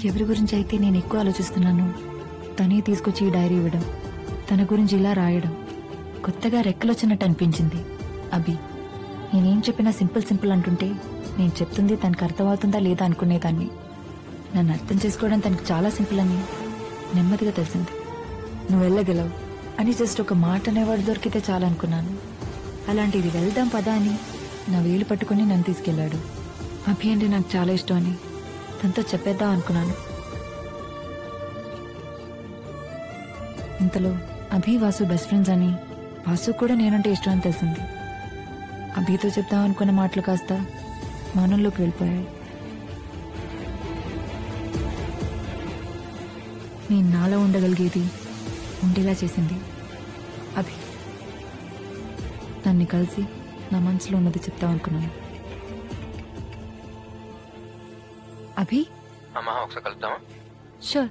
ఎవరి గురించి అయితే నేను ఎక్కువ ఆలోచిస్తున్నాను తనే తీసుకొచ్చి ఈ డైరీ ఇవ్వడం, తన గురించి ఇలా రాయడం కొత్తగా రెక్కలొచ్చినట్టు అనిపించింది. అభి, నేనేం చెప్పినా సింపుల్ అంటుంటే నేను చెప్తుంది తనకు అర్థమవుతుందా లేదా అనుకునేదాన్ని. నన్ను అర్థం చేసుకోవడం తనకు చాలా సింపుల్ అని నెమ్మదిగా తెలిసింది. నువ్వు వెళ్ళగలవు అని జస్ట్ ఒక మాట అనేవాడు దొరికితే చాలనుకున్నాను. అలాంటిది వెళ్దాం పదా అని నా వేలు పట్టుకుని నన్ను తీసుకెళ్లాడు. అభి అంటే నాకు చాలా ఇష్టం అని తనతో చెప్పేద్దాం అనుకున్నాను. ఇంతలో అభి వాసు బెస్ట్ ఫ్రెండ్స్ అని, వాసు కూడా నేనంటే ఇష్టం అని తెలిసింది. అభితో చెప్దాం అనుకున్న మాటలు కాస్త మౌనంలోకి వెళ్ళిపోయాయి. నేను నాలో ఉండగలిగేది ఉండేలా చేసింది అభి. నన్ను కలిసి నా మనసులో ఉన్నది చెప్తాం అనుకున్నాను. అభి, ఒకసారి కలుద్దామా? షూర్.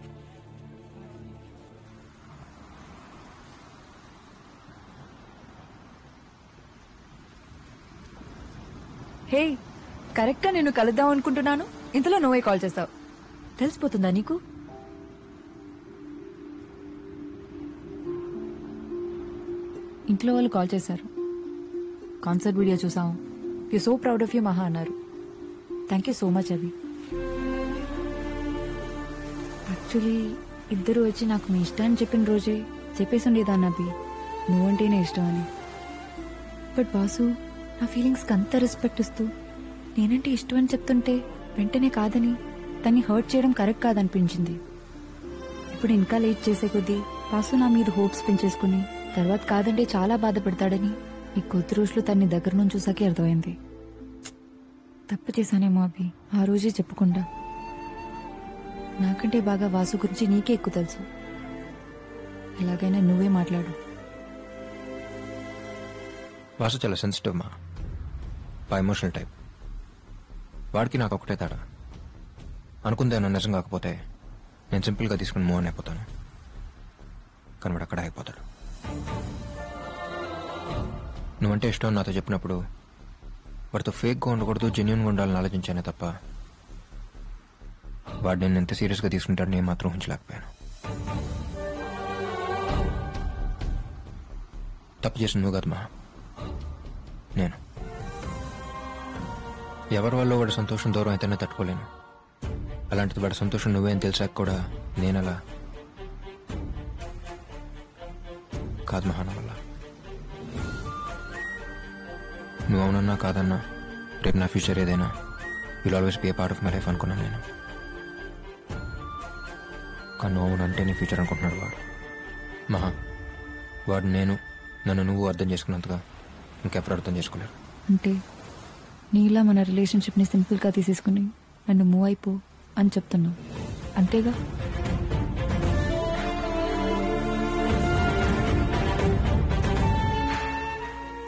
హే, కరెక్ట్గా నేను కలుద్దాం అనుకుంటున్నాను, ఇంతలో నువ్వే కాల్ చేస్తావు. తెలిసిపోతుందా నీకు? ఇంట్లో వాళ్ళు కాల్ చేశారు. కాన్సర్ట్ వీడియో చూసాం, you so proud of you మహా అన్నారు. Thank you so much Abhi. Actually ఇద్దరు వచ్చి నాకు మీ ఇష్టాన్ని చెప్పిన రోజే చెప్పేసి ఉండేదాన్ని అభి, నువ్వంటేనే ఇష్టం అని. బట్ వాసు నా ఫీలింగ్స్కి అంత రెస్పెక్ట్ ఇస్తూ నేనంటే ఇష్టం అని చెప్తుంటే వెంటనే కాదని తన్ని హర్ట్ చేయడం కరెక్ట్ కాదనిపించింది. ఇప్పుడు ఇంకా లేట్ చేసే కొద్దీ వాసు నా మీద హోప్స్ పెంచేసుకుని తర్వాత కాదంటే చాలా బాధపడతాడని ఈ కొద్ది రోజులు తన్ని దగ్గర నుంచి చూసాకే అర్థమైంది. తప్పు చేశానేమో అభి, ఆ రోజే చెప్పకుండా. నాకంటే బాగా వాసు గురించి నీకే ఎక్కువ తెలుసు. ఎలాగైనా నువ్వే మాట్లాడు. వాసు చాలా సెన్సిటివ్ మా, ఎమోషనల్ టైప్. వాడికి నాకు ఒకటే తేడా. అనుకుందేమో నిజం కాకపోతే నేను సింపుల్గా తీసుకుని మూవ్ అని అయిపోతాను, కానీ వాడు అక్కడ అయిపోతాడు. నువ్వంటే ఇష్టం నాతో చెప్పినప్పుడు వాడితో ఫేక్గా ఉండకూడదు, జెన్యున్గా ఉండాలని ఆలోచించానే తప్ప వాడు నేను ఎంత సీరియస్గా తీసుకుంటాడు నేను మాత్రం ఊహించలేకపోయాను. తప్పు చేసిన నువ్వు కదా మా, నేను. ఎవరి వల్ల వాడి సంతోషం దూరం అయితేనే తట్టుకోలేను. అలాంటిది వాడి సంతోషం నువ్వే అని తెలిసాక కూడా నేనలా కాదు మహాన వల్ల. నువ్వు అవునన్నా కాదన్నా రేపు నా ఫ్యూచర్ ఏదైనా will always be a part of my life అనుకున్నాను నేను. కానీ నువ్వు అవునంటే నీ ఫ్యూచర్ అనుకుంటున్నాడు వాడు. మహా, వాడు నన్ను నువ్వు అర్థం చేసుకున్నంతగా ఇంకెప్పుడు అర్థం చేసుకోలేరు. అంటే నీలా మన రిలేషన్షిప్ని సింపుల్గా తీసేసుకుని నన్ను మూవ్ అయిపో అని చెప్తున్నావు, అంతేగా?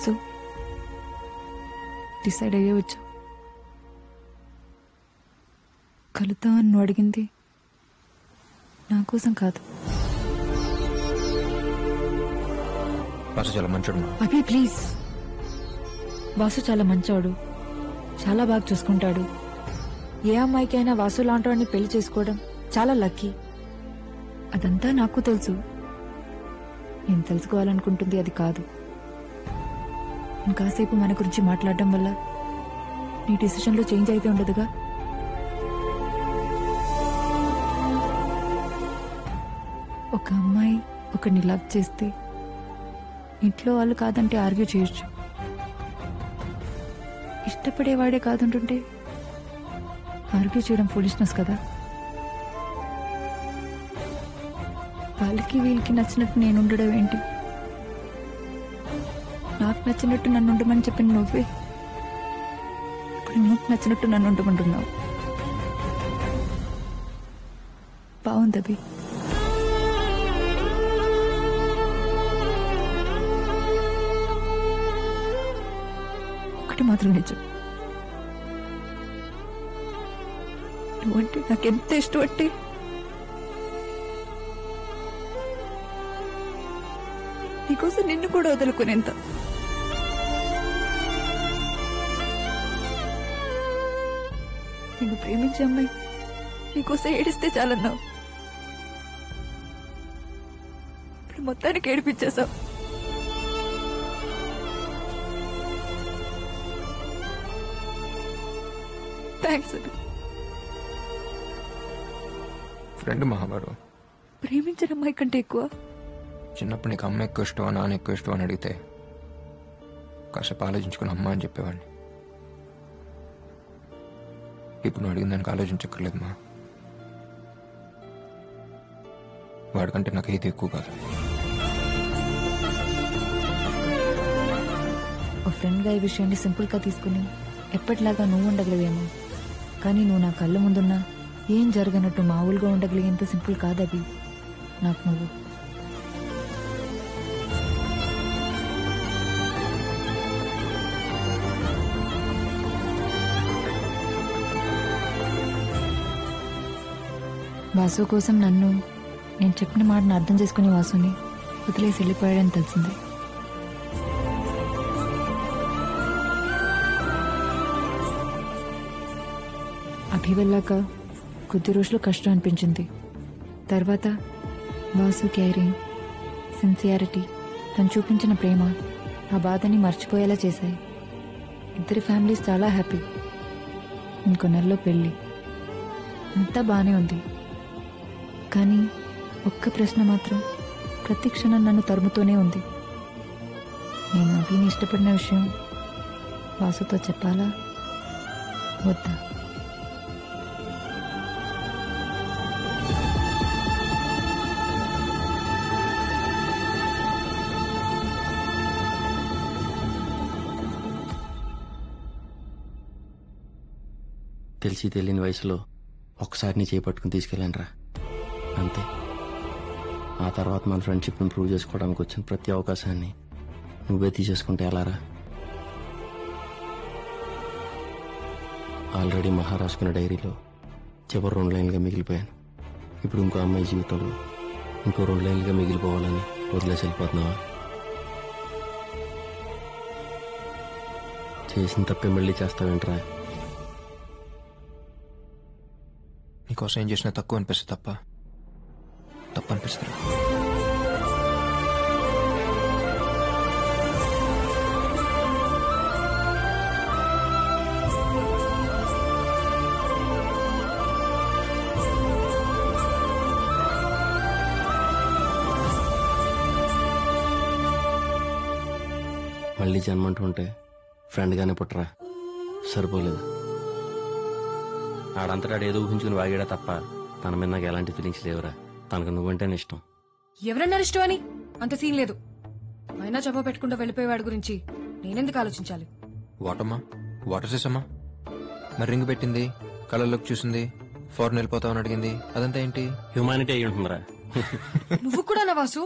సో డిసైడ్ అయ్యే వచ్చావు. కలుద్దామని నువ్వు అడిగింది నా కోసం కాదు. వాసు చాలా మంచోడు అభి, ప్లీజ్. వాసు చాలా మంచోడు, చాలా బాగా చూసుకుంటాడు. ఏ అమ్మాయికైనా వాసు లాంటి వాడిని పెళ్లి చేసుకోవడం చాలా లక్కీ. అదంతా నాకు తెలుసు. నేను తెలుసుకోవాలనుకుంటుంది అది కాదు. ఇంకాసేపు మన గురించి మాట్లాడడం వల్ల నీ డిసిషన్లో చేంజ్ అయితే ఉండదుగా. ఒక అమ్మాయి ఒకరిని లవ్ చేస్తే ఇంట్లో వాళ్ళు కాదంటే ఆర్గ్యూ చేయొచ్చు. ఇష్టపడేవాడే కాదంటుంటే ఆర్గ్యూ చేయడం ఫూలిష్నెస్ కదా. వాళ్ళకి వీళ్ళకి నచ్చినట్టు నేను ఉండడం ఏంటి? నాకు నచ్చినట్టు నన్ను ఉండమని చెప్పిన నువ్వే ఇప్పుడు నీకు నచ్చినట్టు నన్ను ఉండమంటున్నావు. బాగుంది అభి. ఒకటి మాత్రం నిజం, నువ్వంటే నాకెంత ఇష్టం అంటే నీకోసం నిన్ను కూడా వదులుకునేంత. నిన్ను ప్రేమించే అమ్మాయి నీకోసం ఏడిస్తే చాలన్నావు. ఇప్పుడు మొత్తానికి ఏడిపించేశావు. థ్యాంక్స్ అభి. ఫ్రెండ్ మహాబారు. ప్రేమించిన అమ్మాయి కంటే ఎక్కువ. చిన్నప్పుడు నీకు అమ్మ ఎక్కువ ఇష్టమా నాన్న ఎక్కువ ఇష్టం అని అడిగితే కాసేపు ఆలోచించుకుని అమ్మ అని చెప్పేవాడిని. ఇప్పుడు నువ్వు అడిగిన దానికి ఆలోచించక్కర్లేదు మా. వాడికంటే నాకు ఏది ఎక్కువ కాదు. ఓ ఫ్రెండ్గా ఈ విషయాన్ని సింపుల్గా తీసుకుని ఎప్పటిలాగా నువ్వు ఉండగలివేమో, కానీ నువ్వు నా కళ్ళ ముందున్నా ఏం జరగనట్టు మామూలుగా ఉండగలిగేంత సింపుల్ కాదవి నాకు నువ్వు. వాసు కోసం నేను చెప్పిన మాటను అర్థం చేసుకుని వాసుని వదిలేసి వెళ్ళిపోయాడని తెలిసింది. అభి వెళ్ళాక కొద్ది రోజులు కష్టం అనిపించింది. తర్వాత వాసు కేరింగ్, సిన్సియారిటీ, తను చూపించిన ప్రేమ ఆ బాధని మర్చిపోయేలా చేశాయి. ఇద్దరి ఫ్యామిలీస్ చాలా హ్యాపీ. ఇంకో నెలలో పెళ్ళి. అంతా బానే ఉంది. కానీ ఒక్క ప్రశ్న మాత్రం ప్రతి క్షణం నన్ను తరుముతూనే ఉంది. నేను అభిని ఇష్టపడిన విషయం వాసుతో చెప్పాలా వద్దా? తెలిసి తెలియని వయసులో ఒకసారి నీ చేపట్టుకుని తీసుకెళ్ళాను రా, అంతే. ఆ తర్వాత మన ఫ్రెండ్షిప్ని ప్రూవ్ చేసుకోవడానికి వచ్చిన ప్రతి అవకాశాన్ని నువ్వే తీసేసుకుంటే ఎలారా? ఆల్రెడీ మహారాష్కున్న డైరీలో చివరి 2 లైన్లుగా మిగిలిపోయాను. ఇప్పుడు ఇంకో అమ్మాయి జీవితంలో ఇంకో 2 లైన్లుగా మిగిలిపోవాలని వదిలేసి వెళ్ళిపోతున్నావా? చేసిన తప్పే మళ్ళీ చేస్తావేంట్రా? నీకోసం ఏం చేసినా తక్కువ అనిపిస్తుంది తప్ప అనిపిస్తుంది. మళ్ళీ జన్మంటూ ఉంటే ఫ్రెండ్గానే పుట్టరా, సరిపోలేదు. ఆడంతటా ఏదో ఊహించుకుని వాగాడా తప్ప తన మీద నాకు ఎలాంటి ఫీలింగ్స్ లేవురా. తనకు నువ్వంటేనే ఇష్టం. ఎవరన్నారు ఇష్టం అని? అంత సీన్ లేదు. అయినా చెప్ప పెట్టుకుంటూ వెళ్ళిపోయేవాడి గురించి నేనెందుకు ఆలోచించాలి? వాటమ్మా, వాటర్ చేసమ్మా. మరి రింగ్ పెట్టింది, కళ్ళలోకి చూసింది, ఫారెన్ వెళ్ళిపోతామని అడిగింది, అదంతా ఏంటి? హ్యూమానిటీ అయి ఉంటుందిరా. నువ్వు కూడా నా వాసు